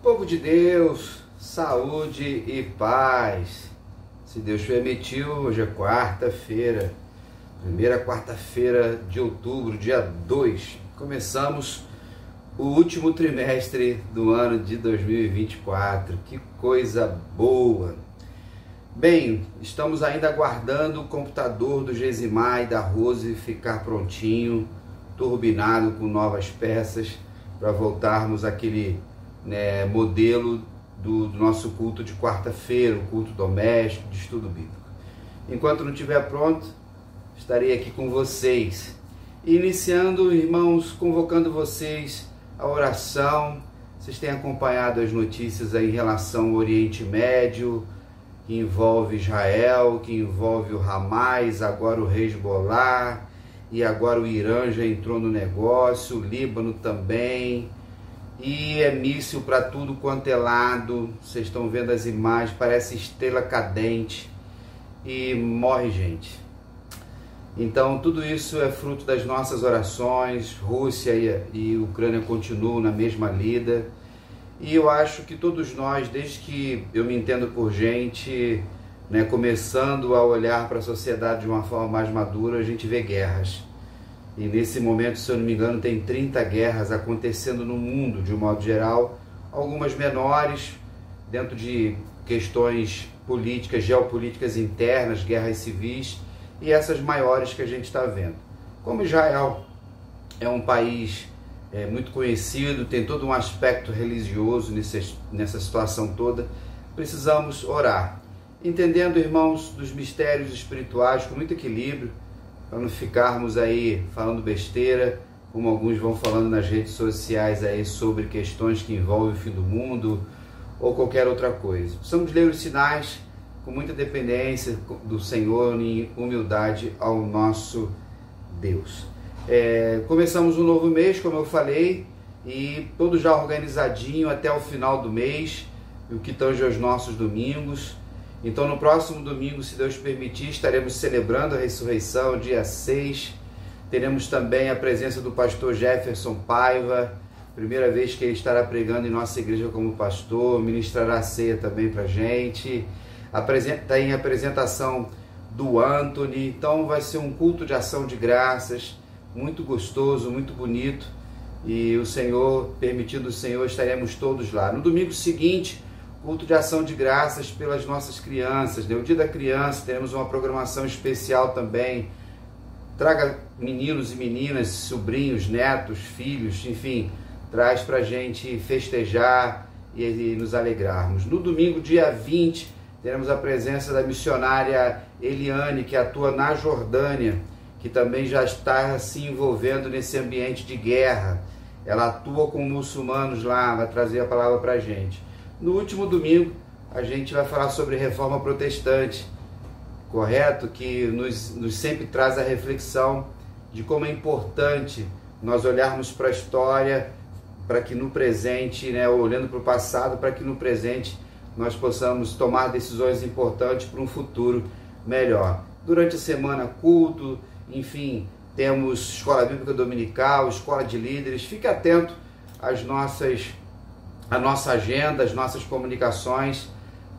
Povo de Deus, saúde e paz. Se Deus permitiu, hoje é quarta-feira, primeira quarta-feira de outubro, dia 2. Começamos o último trimestre do ano de 2024. Que coisa boa! Bem, estamos ainda aguardando o computador do Gesimar e da Rose ficar prontinho, turbinado com novas peças, para voltarmos àquele modelo do nosso culto de quarta-feira, o culto doméstico, de estudo bíblico. Enquanto não estiver pronto, estarei aqui com vocês. Iniciando, irmãos, convocando vocês à oração. Vocês têm acompanhado as notícias aí em relação ao Oriente Médio, que envolve Israel, que envolve o Hamas, agora o Hezbollah, e agora o Irã já entrou no negócio, o Líbano também, e é míssil para tudo quanto é lado. Vocês estão vendo as imagens, parece estrela cadente, e morre gente. Então tudo isso é fruto das nossas orações. Rússia e Ucrânia continuam na mesma lida, e eu acho que todos nós, desde que eu me entendo por gente, começando a olhar para a sociedade de uma forma mais madura, a gente vê guerras. E nesse momento, se eu não me engano, tem 30 guerras acontecendo no mundo, de um modo geral, algumas menores, dentro de questões políticas, geopolíticas internas, guerras civis, e essas maiores que a gente está vendo. Como Israel é um país muito conhecido, tem todo um aspecto religioso nessa situação toda, precisamos orar, entendendo, irmãos, dos mistérios espirituais com muito equilíbrio, para não ficarmos aí falando besteira, como alguns vão falando nas redes sociais aí sobre questões que envolvem o fim do mundo ou qualquer outra coisa. Precisamos ler os sinais com muita dependência do Senhor e humildade ao nosso Deus. Começamos um novo mês, como eu falei, e todo já organizadinho até o final do mês, o que tange aos nossos domingos. Então no próximo domingo, se Deus permitir, estaremos celebrando a ressurreição, dia 6. Teremos também a presença do pastor Jefferson Paiva, primeira vez que ele estará pregando em nossa igreja como pastor, ministrará a ceia também para a gente. Tem a apresentação do Anthony, então vai ser um culto de ação de graças, muito gostoso, muito bonito, e o Senhor, permitindo o Senhor, estaremos todos lá. No domingo seguinte, culto de ação de graças pelas nossas crianças, o dia da criança, teremos uma programação especial também. Traga meninos e meninas, sobrinhos, netos, filhos, enfim, traz para a gente festejar e nos alegrarmos. No domingo, dia 20, teremos a presença da missionária Eliane, que atua na Jordânia, que também já está se envolvendo nesse ambiente de guerra. Ela atua com muçulmanos lá, vai trazer a palavra para a gente. No último domingo, a gente vai falar sobre reforma protestante, correto? Que nos sempre traz a reflexão de como é importante nós olharmos para a história, para que no presente, olhando para o passado, para que no presente nós possamos tomar decisões importantes para um futuro melhor. Durante a semana, culto, enfim, temos escola bíblica dominical, escola de líderes. Fique atento à nossa agenda, às nossas comunicações,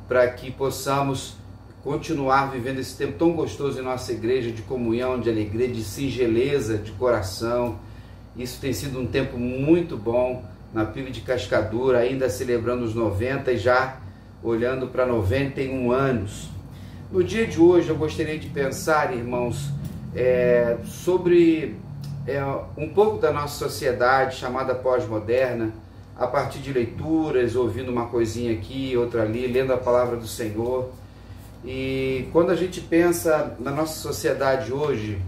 para que possamos continuar vivendo esse tempo tão gostoso em nossa igreja, de comunhão, de alegria, de singeleza de coração. Isso tem sido um tempo muito bom na PIB de Cascadura, ainda celebrando os 90 e já olhando para 91 anos. No dia de hoje eu gostaria de pensar, irmãos, sobre um pouco da nossa sociedade chamada pós-moderna, a partir de leituras, ouvindo uma coisinha aqui, outra ali, lendo a palavra do Senhor. E quando a gente pensa na nossa sociedade hoje,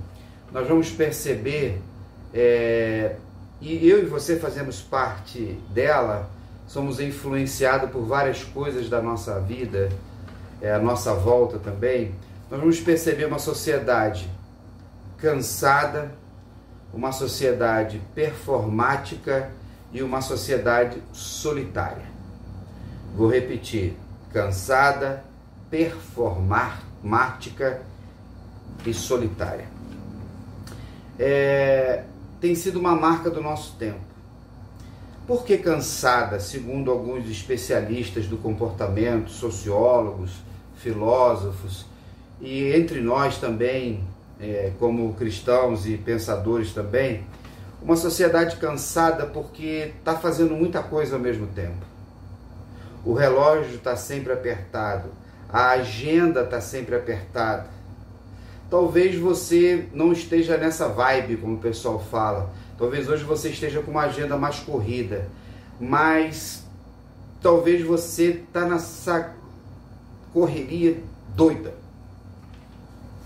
nós vamos perceber, e eu e você fazemos parte dela, somos influenciados por várias coisas da nossa vida, à nossa volta também. Nós vamos perceber uma sociedade cansada, uma sociedade performática e uma sociedade solitária. Vou repetir: cansada, performática e solitária. Tem sido uma marca do nosso tempo. Por que cansada? Segundo alguns especialistas do comportamento, sociólogos, filósofos, e entre nós também, como cristãos e pensadores também, uma sociedade cansada porque está fazendo muita coisa ao mesmo tempo. O relógio está sempre apertado, a agenda está sempre apertada. Talvez você não esteja nessa vibe, como o pessoal fala. Talvez hoje você esteja com uma agenda mais corrida, mas talvez você está nessa correria doida,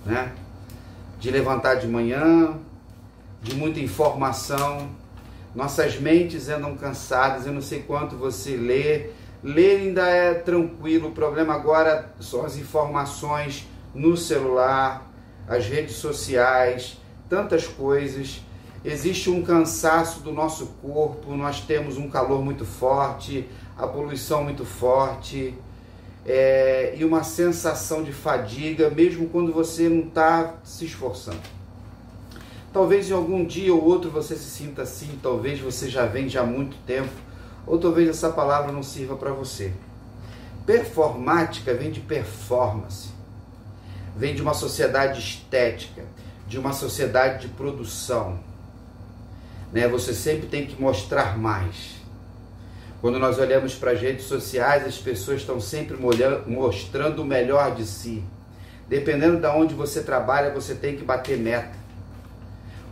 né? De levantar de manhã, de muita informação, nossas mentes andam cansadas. Eu não sei quanto você lê ainda é tranquilo, o problema agora são as informações no celular, as redes sociais, tantas coisas. Existe um cansaço do nosso corpo, nós temos um calor muito forte, a poluição muito forte, e uma sensação de fadiga, mesmo quando você não está se esforçando. Talvez em algum dia ou outro você se sinta assim, talvez você já vem há muito tempo, ou talvez essa palavra não sirva para você. Performática vem de performance, vem de uma sociedade estética, de uma sociedade de produção, né? Você sempre tem que mostrar mais. Quando nós olhamos para as redes sociais, as pessoas estão sempre mostrando o melhor de si. Dependendo de onde você trabalha, você tem que bater meta.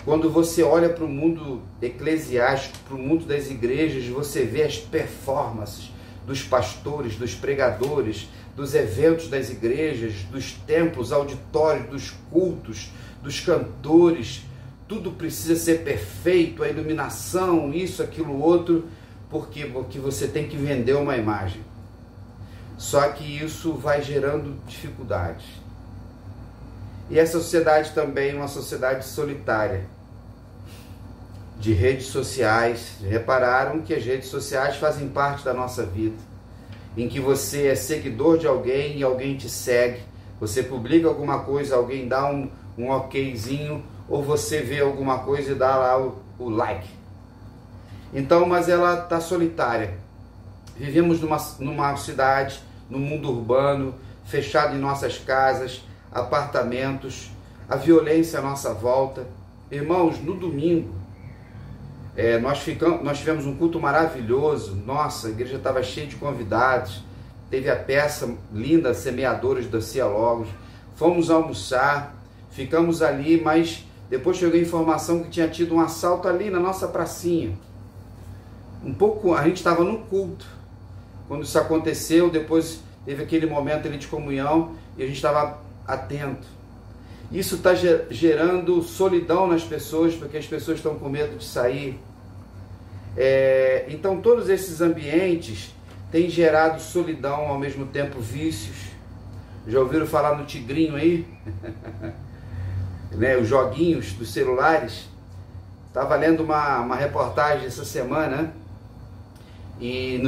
Quando você olha para o mundo eclesiástico, para o mundo das igrejas, você vê as performances dos pastores, dos pregadores, dos eventos das igrejas, dos templos, auditórios, dos cultos, dos cantores. Tudo precisa ser perfeito, a iluminação, isso, aquilo, outro, porque você tem que vender uma imagem. Só que isso vai gerando dificuldades. E essa sociedade também é uma sociedade solitária, de redes sociais. Repararam que as redes sociais fazem parte da nossa vida, em que você é seguidor de alguém e alguém te segue. Você publica alguma coisa, alguém dá um okzinho, ou você vê alguma coisa e dá lá o like. Então, mas ela está solitária. Vivemos numa cidade, no mundo urbano, fechado em nossas casas, apartamentos, a violência à nossa volta. Irmãos, no domingo, nós tivemos um culto maravilhoso. Nossa, a igreja estava cheia de convidados. Teve a peça linda, Semeadores da Cia Logos. Fomos almoçar, ficamos ali, mas depois chegou a informação que tinha tido um assalto ali na nossa pracinha. A gente estava no culto quando isso aconteceu. Depois teve aquele momento ali de comunhão e a gente estava atento. Isso está gerando solidão nas pessoas, porque as pessoas estão com medo de sair. Então todos esses ambientes têm gerado solidão, ao mesmo tempo vícios. Já ouviram falar no tigrinho aí? Né, os joguinhos dos celulares. Estava lendo uma reportagem essa semana, e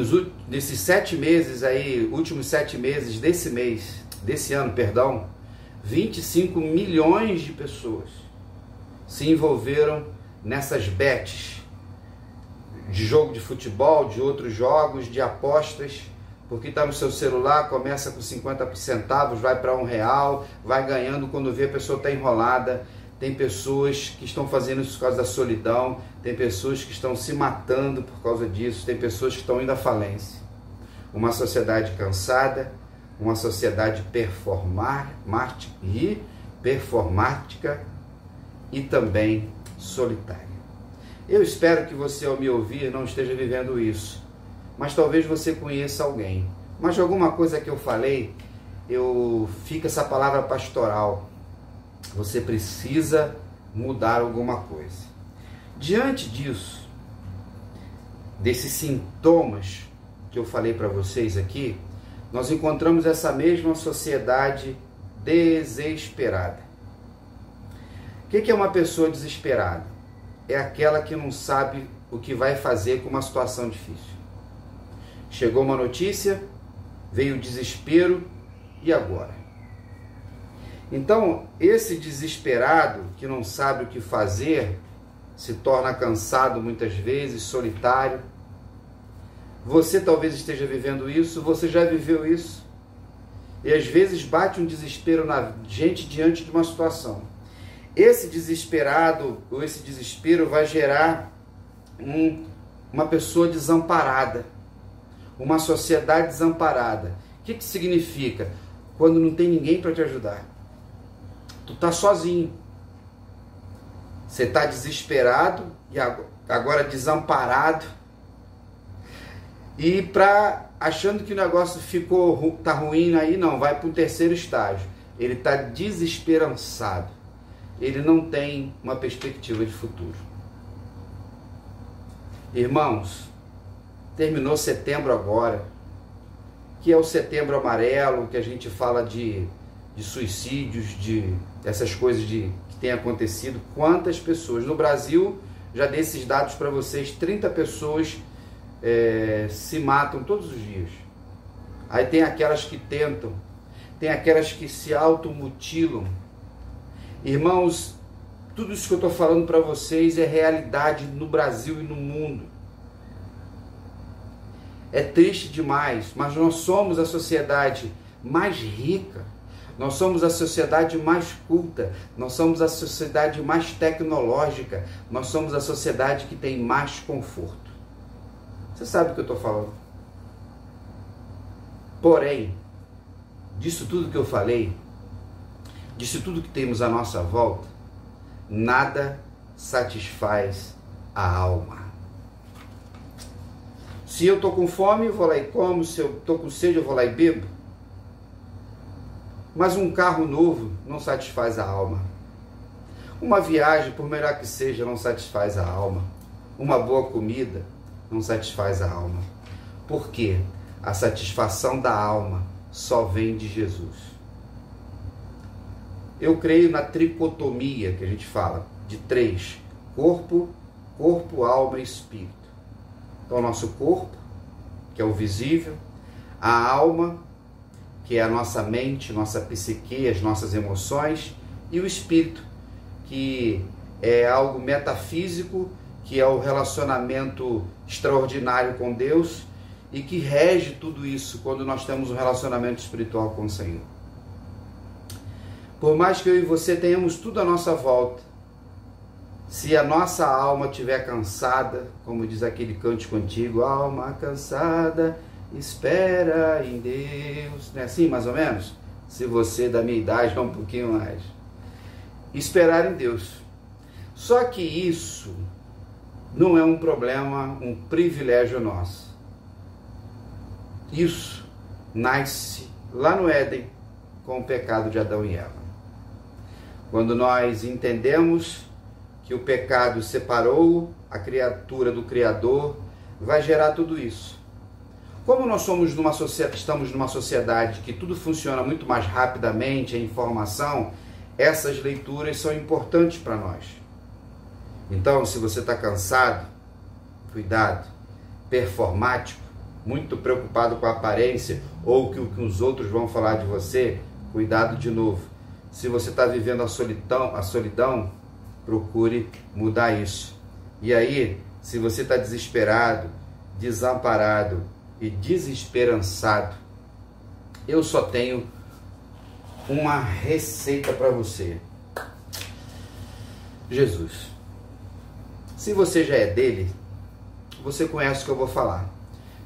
nesses 7 meses aí, últimos 7 meses desse ano, 25 milhões de pessoas se envolveram nessas bets de jogo de futebol, de outros jogos, de apostas, porque está no seu celular, começa com 50 centavos, vai para R$1, vai ganhando, quando vê a pessoa está enrolada. Tem pessoas que estão fazendo isso por causa da solidão, tem pessoas que estão se matando por causa disso, tem pessoas que estão indo à falência. Uma sociedade cansada, uma sociedade performática e também solitária. Eu espero que você, ao me ouvir, não esteja vivendo isso, mas talvez você conheça alguém. Mas de alguma coisa que eu falei, fica essa palavra pastoral. Você precisa mudar alguma coisa. Diante disso, desses sintomas que eu falei para vocês aqui, nós encontramos essa mesma sociedade desesperada. O que é uma pessoa desesperada? É aquela que não sabe o que vai fazer com uma situação difícil. Chegou uma notícia, veio o desespero, e agora? Então, esse desesperado que não sabe o que fazer, se torna cansado muitas vezes, solitário, Você talvez esteja vivendo isso, você já viveu isso. E às vezes bate um desespero na gente diante de uma situação. Esse desesperado, ou esse desespero vai gerar uma pessoa desamparada, uma sociedade desamparada. O que significa? Quando não tem ninguém para te ajudar. Tu tá sozinho. Você está desesperado e agora desamparado. E achando que o negócio tá ruim aí, não, vai para o terceiro estágio. Ele está desesperançado. Ele não tem uma perspectiva de futuro. Irmãos, terminou setembro agora, que é o setembro amarelo, que a gente fala de suicídios, dessas coisas que tem acontecido. Quantas pessoas? No Brasil, já dei esses dados para vocês, 30 pessoas se matam todos os dias. Aí tem aquelas que tentam, tem aquelas que se automutilam. Irmãos, tudo isso que eu estou falando para vocês é realidade no Brasil e no mundo. É triste demais, mas nós somos a sociedade mais rica, nós somos a sociedade mais culta, nós somos a sociedade mais tecnológica, nós somos a sociedade que tem mais conforto. Você sabe o que eu estou falando. Porém, disso tudo que eu falei, disso tudo que temos à nossa volta, nada satisfaz a alma. Se eu estou com fome, eu vou lá e como. Se eu estou com sede, eu vou lá e bebo. Mas um carro novo não satisfaz a alma. Uma viagem, por melhor que seja, não satisfaz a alma. Uma boa comida não satisfaz a alma. Por quê? A satisfação da alma só vem de Jesus. Eu creio na tricotomia que a gente fala, de 3. Corpo, alma e espírito. Então, o nosso corpo, que é o visível, a alma, que é a nossa mente, nossa psique, as nossas emoções, e o espírito, que é algo metafísico, que é o relacionamento extraordinário com Deus e que rege tudo isso quando nós temos um relacionamento espiritual com o Senhor. Por mais que eu e você tenhamos tudo à nossa volta, se a nossa alma estiver cansada, como diz aquele cântico antigo, alma cansada, espera em Deus, não é assim mais ou menos? Se você da minha idade é um pouquinho mais. Esperar em Deus. Só que isso não é um problema, um privilégio nosso. Isso nasce lá no Éden com o pecado de Adão e Eva. Quando nós entendemos que o pecado separou a criatura do Criador, vai gerar tudo isso. Como nós estamos numa sociedade que tudo funciona muito mais rapidamente, a informação, essas leituras são importantes para nós. Então, se você está cansado, cuidado, performático, muito preocupado com a aparência ou com o que os outros vão falar de você, cuidado de novo. Se você está vivendo a solidão, procure mudar isso. E aí, se você está desesperado, desamparado e desesperançado, eu só tenho uma receita para você. Jesus. Se você já é dele, você conhece o que eu vou falar.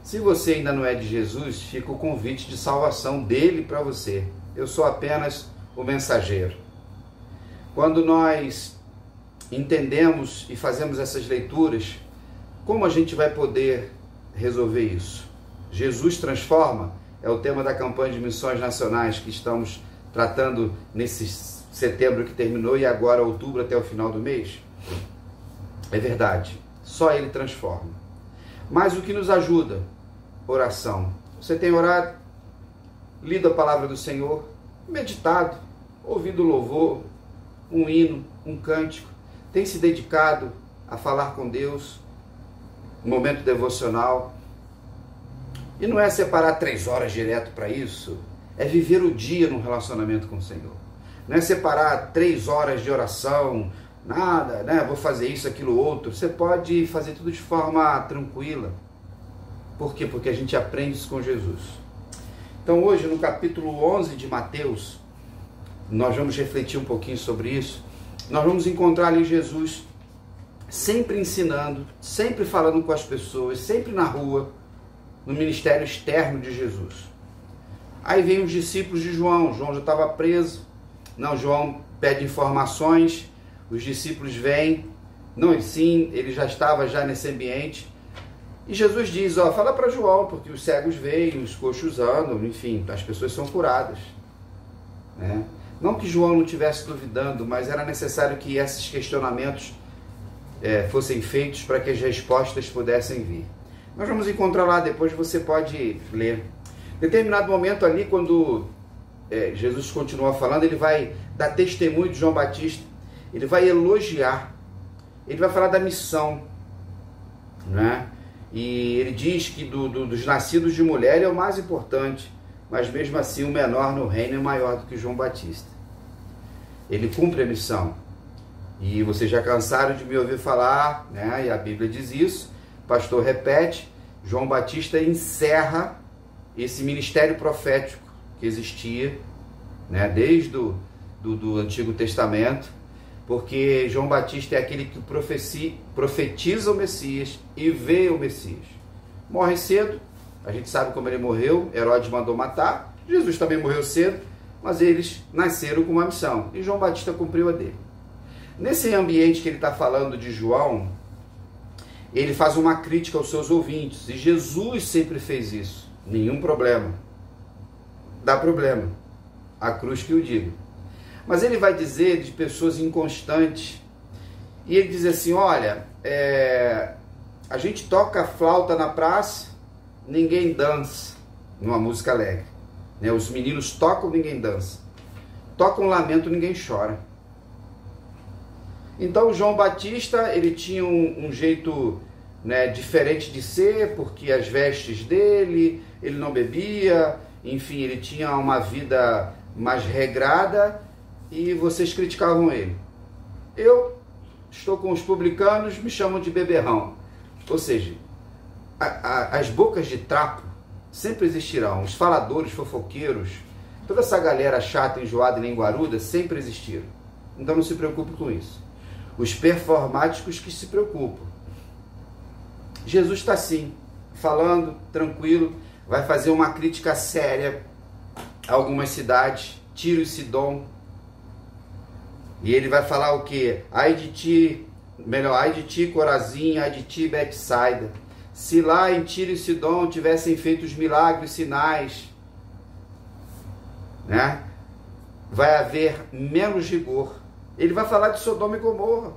Se você ainda não é de Jesus, fica o convite de salvação dele para você. Eu sou apenas o mensageiro. Quando nós entendemos e fazemos essas leituras, como a gente vai poder resolver isso? Jesus transforma é o tema da campanha de missões nacionais que estamos tratando nesse setembro que terminou e agora outubro até o final do mês. É verdade, só Ele transforma. Mas o que nos ajuda? Oração. Você tem orado, lido a palavra do Senhor, meditado, ouvido louvor, um hino, um cântico, tem se dedicado a falar com Deus, um momento devocional. E não é separar 3 horas direto para isso, é viver o dia num relacionamento com o Senhor. Não é separar 3 horas de oração, nada, vou fazer isso, aquilo, outro. Você pode fazer tudo de forma tranquila. Por quê? Porque a gente aprende isso com Jesus. Então hoje, no capítulo 11 de Mateus, nós vamos refletir um pouquinho sobre isso. Nós vamos encontrar ali Jesus sempre ensinando, sempre falando com as pessoas, sempre na rua, no ministério externo de Jesus. Aí vem os discípulos de João. João já estava preso. Não, João pede informações. Os discípulos vêm. Não, sim, ele já estava nesse ambiente. E Jesus diz, fala para João, porque os cegos veem, os coxos andam, enfim, as pessoas são curadas. Né? Não que João não estivesse duvidando, mas era necessário que esses questionamentos fossem feitos para que as respostas pudessem vir. Nós vamos encontrar lá, depois você pode ler. Em determinado momento ali, quando Jesus continua falando, ele vai dar testemunho de João Batista, ele vai elogiar, ele vai falar da missão, né? E ele diz que dos nascidos de mulher ele é o mais importante, mas mesmo assim o menor no reino é maior do que João Batista. Ele cumpre a missão. E vocês já cansaram de me ouvir falar, né? E a Bíblia diz isso, o pastor repete, João Batista encerra esse ministério profético que existia, né? Desde do Antigo Testamento, porque João Batista é aquele que profetiza o Messias e vê o Messias. Morre cedo, a gente sabe como ele morreu, Herodes mandou matar, Jesus também morreu cedo, mas eles nasceram com uma missão, e João Batista cumpriu a dele. Nesse ambiente que ele está falando de João, ele faz uma crítica aos seus ouvintes, e Jesus sempre fez isso, nenhum problema. Dá problema, a cruz que o diga. Mas ele vai dizer de pessoas inconstantes, e ele diz assim, olha, a gente toca flauta na praça, ninguém dança, numa música alegre. Né? Os meninos tocam, ninguém dança. Tocam lamento, ninguém chora. Então João Batista, ele tinha um jeito, né, diferente de ser, porque as vestes dele, ele não bebia, enfim, ele tinha uma vida mais regrada, e vocês criticavam ele. Eu estou com os publicanos, me chamam de beberrão. Ou seja, as bocas de trapo sempre existirão, os faladores, fofoqueiros, toda essa galera chata, enjoada e linguaruda sempre existiram. Então não se preocupe com isso. Os performáticos que se preocupam. Jesus está assim, falando, tranquilo, vai fazer uma crítica séria a algumas cidades, Tiro e Sidom. E ele vai falar o quê? Ai de ti, Corazim, ai de ti, Betsaida. Se lá em Tiro e Sidom tivessem feito os milagres, sinais, né? Vai haver menos rigor. Ele vai falar de Sodoma e Gomorra.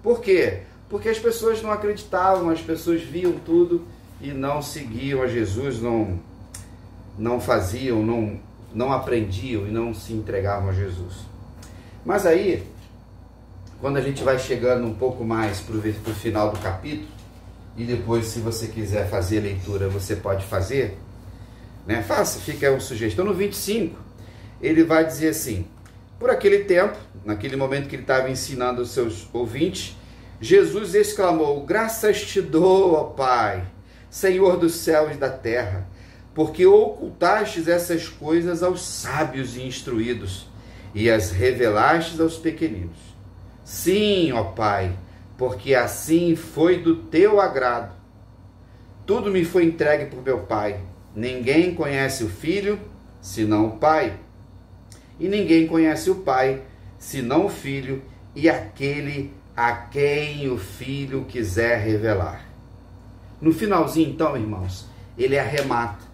Por quê? Porque as pessoas não acreditavam, as pessoas viam tudo e não seguiam a Jesus, não faziam, não aprendiam e não se entregavam a Jesus. Mas aí, quando a gente vai chegando um pouco mais para o final do capítulo, e depois, se você quiser fazer a leitura, você pode fazer, né? Faça, fica uma sugestão. No 25, ele vai dizer assim, por aquele tempo, naquele momento que ele estava ensinando os seus ouvintes, Jesus exclamou, graças te dou, ó Pai, Senhor dos céus e da terra, porque ocultastes essas coisas aos sábios e instruídos, e as revelastes aos pequeninos. Sim, ó Pai, porque assim foi do teu agrado. Tudo me foi entregue por meu Pai. Ninguém conhece o Filho, senão o Pai. E ninguém conhece o Pai, senão o Filho, e aquele a quem o Filho quiser revelar. No finalzinho, então, irmãos, ele arremata,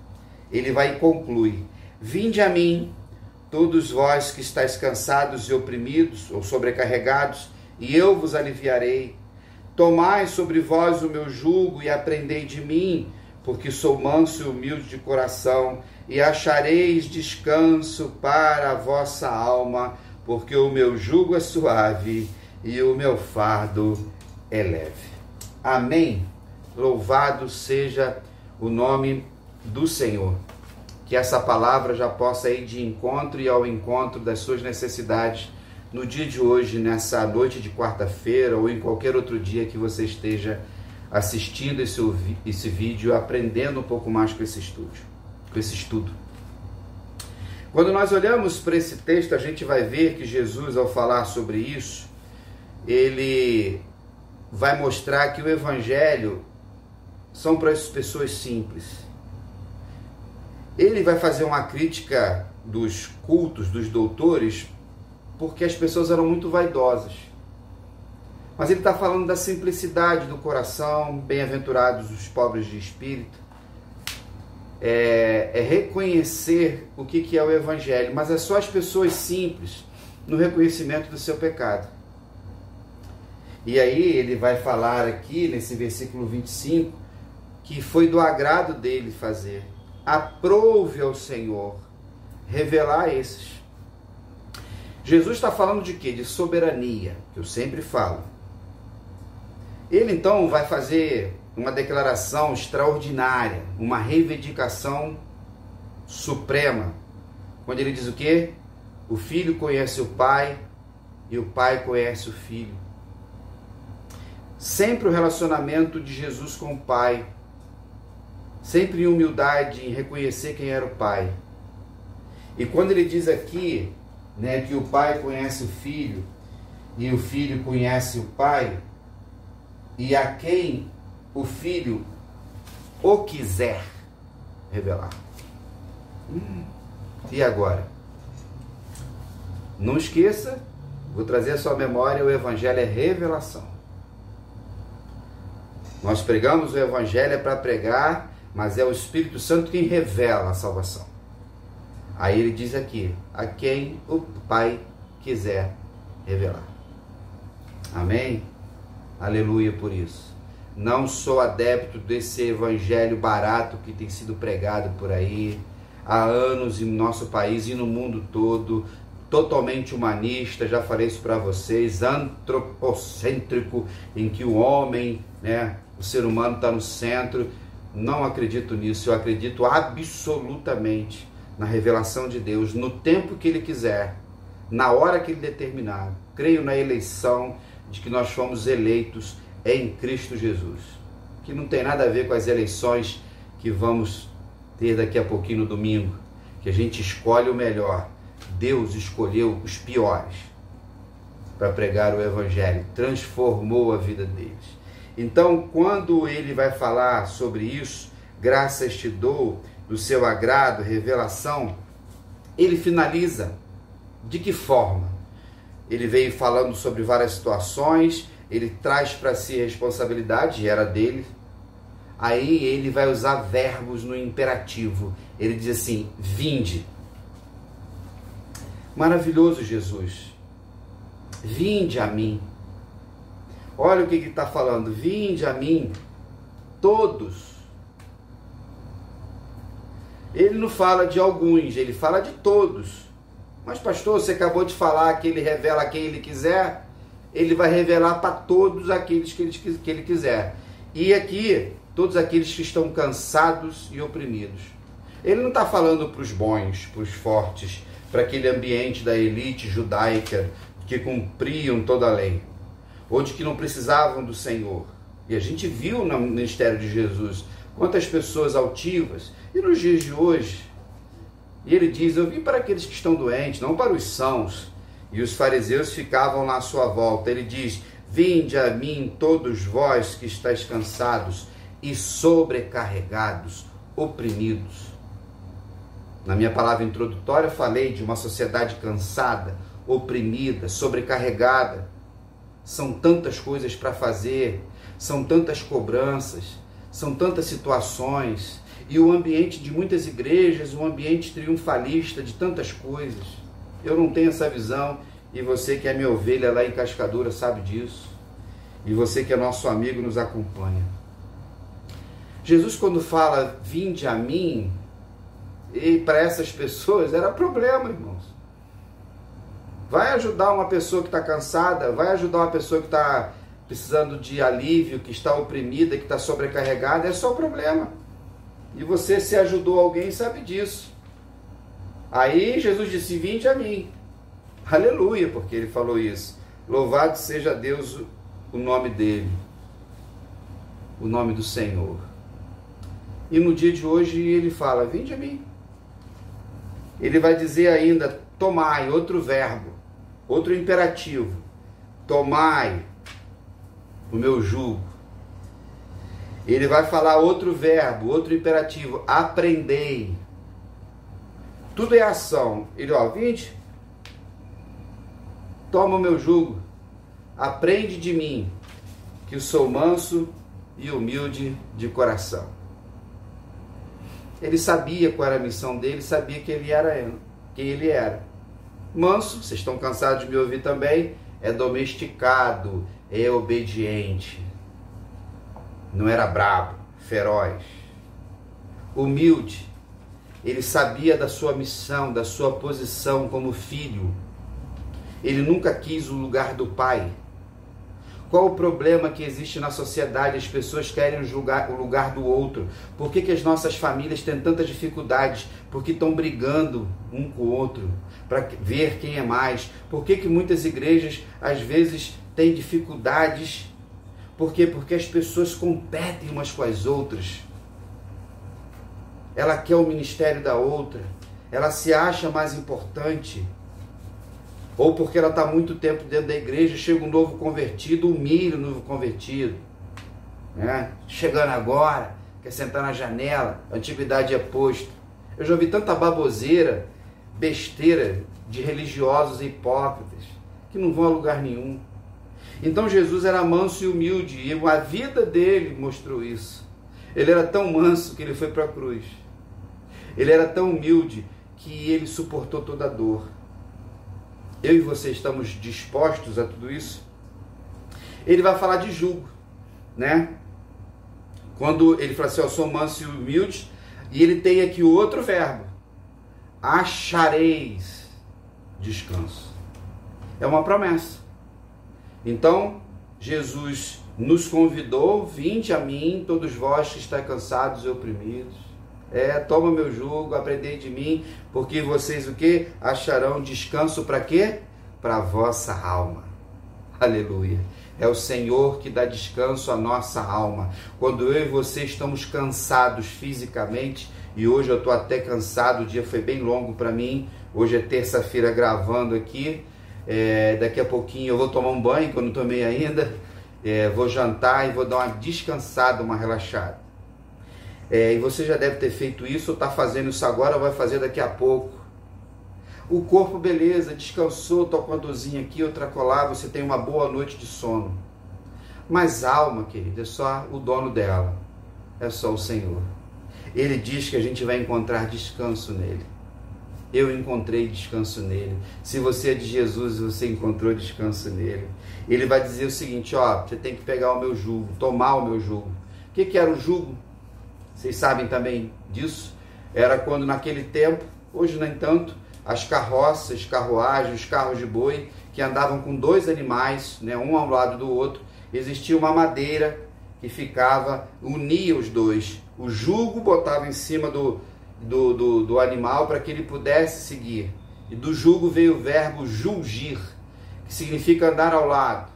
ele vai e conclui. Vinde a mim, todos vós que estáis cansados e oprimidos ou sobrecarregados, e eu vos aliviarei. Tomai sobre vós o meu jugo e aprendei de mim, porque sou manso e humilde de coração, e achareis descanso para a vossa alma, porque o meu jugo é suave e o meu fardo é leve. Amém? Louvado seja o nome do Senhor. Que essa palavra já possa ir de encontro e ao encontro das suas necessidades no dia de hoje, nessa noite de quarta-feira ou em qualquer outro dia que você esteja assistindo esse vídeo, aprendendo um pouco mais com esse estudo. Quando nós olhamos para esse texto, a gente vai ver que Jesus, ao falar sobre isso, ele vai mostrar que o Evangelho são para as pessoas simples. Ele vai fazer uma crítica dos cultos, dos doutores, porque as pessoas eram muito vaidosas. Mas ele está falando da simplicidade do coração, bem-aventurados os pobres de espírito. É reconhecer o que é o Evangelho, mas é só as pessoas simples no reconhecimento do seu pecado. E aí ele vai falar aqui, nesse versículo 25, que foi do agrado dele fazer. Aprouve ao Senhor revelar esses. Jesus está falando de quê? De soberania, que eu sempre falo. Ele então vai fazer uma declaração extraordinária, uma reivindicação suprema, quando ele diz o quê? O Filho conhece o Pai e o Pai conhece o Filho. Sempre o relacionamento de Jesus com o Pai, sempre em humildade, em reconhecer quem era o Pai. E quando ele diz aqui, né, que o Pai conhece o Filho e o Filho conhece o Pai, e a quem o Filho o quiser revelar. E agora? Não esqueça, vou trazer a sua memória, o Evangelho é revelação. Nós pregamos o Evangelho para pregar, mas é o Espírito Santo quem revela a salvação. Aí ele diz aqui, a quem o Pai quiser revelar. Amém? Aleluia por isso. Não sou adepto desse evangelho barato que tem sido pregado por aí há anos em nosso país e no mundo todo, totalmente humanista, já falei isso para vocês, antropocêntrico, em que o homem, né, o ser humano está no centro. Não acredito nisso, eu acredito absolutamente na revelação de Deus, no tempo que Ele quiser, na hora que Ele determinar. Creio na eleição, de que nós fomos eleitos em Cristo Jesus, que não tem nada a ver com as eleições que vamos ter daqui a pouquinho no domingo, que a gente escolhe o melhor. Deus escolheu os piores para pregar o Evangelho, transformou a vida deles. Então, quando ele vai falar sobre isso, graças te dou, do seu agrado, revelação, ele finaliza de que forma? Ele veio falando sobre várias situações, ele traz para si a responsabilidade, era dele. Aí ele vai usar verbos no imperativo. Ele diz assim, vinde. Maravilhoso, Jesus. Vinde a mim. Olha o que ele está falando. Vinde a mim, todos. Ele não fala de alguns, ele fala de todos. Mas pastor, você acabou de falar que ele revela a quem ele quiser. Ele vai revelar para todos aqueles que ele quiser. E aqui, todos aqueles que estão cansados e oprimidos. Ele não está falando para os bons, para os fortes, para aquele ambiente da elite judaica que cumpriam toda a lei, ou de que não precisavam do Senhor. E a gente viu no ministério de Jesus quantas pessoas altivas. E nos dias de hoje, e ele diz, eu vim para aqueles que estão doentes, não para os sãos. E os fariseus ficavam lá à sua volta. Ele diz, vinde a mim todos vós que estáis cansados e sobrecarregados, oprimidos. Na minha palavra introdutória falei de uma sociedade cansada, oprimida, sobrecarregada. São tantas coisas para fazer, são tantas cobranças, são tantas situações. E o ambiente de muitas igrejas, um ambiente triunfalista de tantas coisas. Eu não tenho essa visão, e você que é minha ovelha lá em Cascadura sabe disso. E você que é nosso amigo nos acompanha. Jesus, quando fala, vinde a mim, e para essas pessoas era problema, irmãos. Vai ajudar uma pessoa que está cansada, vai ajudar uma pessoa que está precisando de alívio, que está oprimida, que está sobrecarregada, é só problema. E você, se ajudou alguém, sabe disso. Aí Jesus disse, vinde a mim. Aleluia, porque ele falou isso. Louvado seja Deus, o nome dele. o nome do Senhor. E no dia de hoje ele fala, vinde a mim. Ele vai dizer ainda, tomai, outro verbo, outro imperativo. Tomai o meu jugo. Ele vai falar outro verbo, outro imperativo, aprendei. Tudo é ação. Ele, vinde, toma o meu jugo, aprende de mim, que eu sou manso e humilde de coração. Ele sabia qual era a missão dele, sabia que ele era. Manso, vocês estão cansados de me ouvir também, é domesticado, é obediente. Não era brabo, feroz. Humilde, ele sabia da sua missão, da sua posição como filho. Ele nunca quis o lugar do pai. Qual o problema que existe na sociedade? As pessoas querem julgar o lugar do outro. Por que as nossas famílias têm tantas dificuldades? Porque estão brigando um com o outro para ver quem é mais. Por que muitas igrejas às vezes têm dificuldades? Por quê? Porque as pessoas competem umas com as outras. Ela quer o ministério da outra. Ela se acha mais importante. Ou porque ela está muito tempo dentro da igreja, chega um novo convertido, humilha o novo convertido. Chegando agora, quer sentar na janela, a antiguidade é posto. Eu já ouvi tanta baboseira, besteira de religiosos e hipócritas, que não vão a lugar nenhum. Então Jesus era manso e humilde, e a vida dele mostrou isso. Ele era tão manso que ele foi para a cruz. Ele era tão humilde que ele suportou toda a dor. Eu e você estamos dispostos a tudo isso? Ele vai falar de jugo, né? Quando ele fala assim, eu sou manso e humilde, e ele tem aqui outro verbo, achareis descanso. É uma promessa. Então, Jesus nos convidou, vinde a mim, todos vós que estáis cansados e oprimidos. Toma meu jugo, aprendei de mim, porque vocês o quê? Acharão descanso para quê? Para a vossa alma. Aleluia. É o Senhor que dá descanso à nossa alma. Quando eu e você estamos cansados fisicamente, e hoje eu estou até cansado, o dia foi bem longo para mim, hoje é terça-feira gravando aqui, daqui a pouquinho eu vou tomar um banho, que eu não tomei ainda, vou jantar e vou dar uma descansada, uma relaxada. E você já deve ter feito isso, ou está fazendo isso agora, ou vai fazer daqui a pouco. O corpo, beleza, descansou, estou com uma dorzinha aqui, outra colar, você tem uma boa noite de sono. Mas a alma, querido, é só o dono dela, é só o Senhor. Ele diz que a gente vai encontrar descanso nele. Eu encontrei descanso nele. Se você é de Jesus, você encontrou descanso nele. Ele vai dizer o seguinte, você tem que pegar o meu jugo, tomar o meu jugo. O que era o jugo? Vocês sabem também disso? Era quando naquele tempo, hoje nem tanto, as carroças, carruagens, os carros de boi, que andavam com dois animais, um ao lado do outro, existia uma madeira que unia os dois. O jugo botava em cima do animal para que ele pudesse seguir. E do jugo veio o verbo julgir, que significa andar ao lado.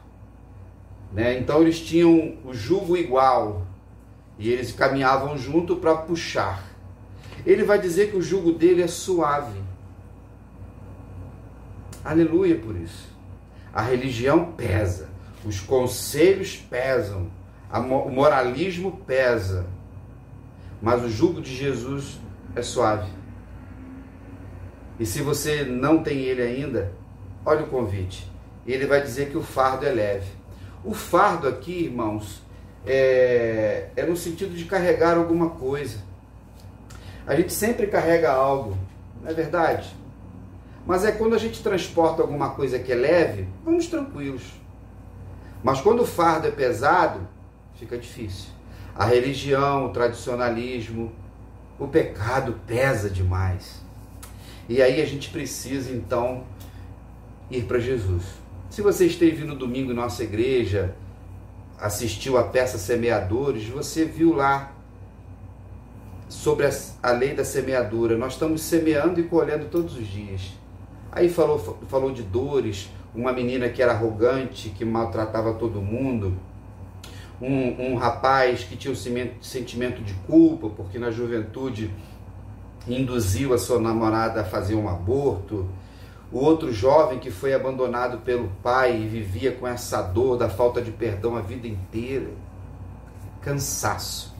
Então eles tinham o jugo igual. E eles caminhavam junto para puxar. Ele vai dizer que o jugo dele é suave. Aleluia por isso. A religião pesa. Os conselhos pesam. O moralismo pesa. Mas o jugo de Jesus é suave. E se você não tem ele ainda, olha o convite. Ele vai dizer que o fardo é leve. O fardo aqui, irmãos, é no sentido de carregar alguma coisa. A gente sempre carrega algo, não é verdade? Mas quando a gente transporta alguma coisa que é leve, vamos tranquilos. Mas quando o fardo é pesado, fica difícil. A religião, o tradicionalismo, o pecado pesa demais. E aí a gente precisa então ir para Jesus. Se você esteve no domingo em nossa igreja, assistiu a peça Semeadores, você viu lá sobre a lei da semeadura. Nós estamos semeando e colhendo todos os dias. Aí falou de dores, uma menina que era arrogante, que maltratava todo mundo, um rapaz que tinha um sentimento de culpa, porque na juventude induziu a sua namorada a fazer um aborto. O outro jovem que foi abandonado pelo pai e vivia com essa dor da falta de perdão a vida inteira. Cansaço.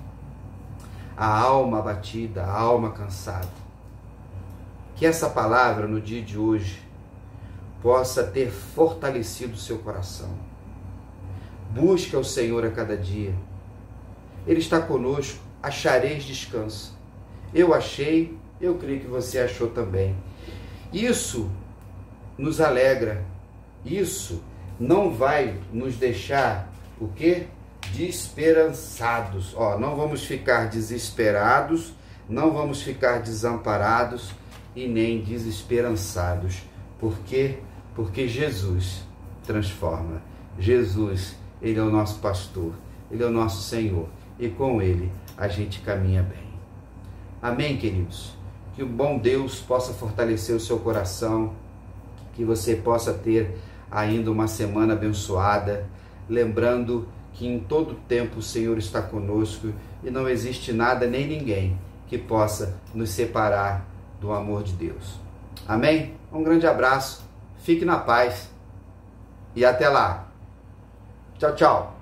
A alma abatida, a alma cansada. Que essa palavra no dia de hoje possa ter fortalecido o seu coração. Busque ao Senhor a cada dia. Ele está conosco, achareis descanso. Eu achei, eu creio que você achou também. Isso nos alegra. Isso não vai nos deixar o quê? Desesperançados. Não vamos ficar desesperados, não vamos ficar desamparados e nem desesperançados. Por quê? Porque Jesus transforma. Jesus, Ele é o nosso pastor, Ele é o nosso Senhor, e com Ele a gente caminha bem. Amém, queridos? Que o bom Deus possa fortalecer o seu coração, que você possa ter ainda uma semana abençoada, lembrando que em todo tempo o Senhor está conosco e não existe nada nem ninguém que possa nos separar do amor de Deus. Amém? Um grande abraço, fique na paz e até lá. Tchau, tchau.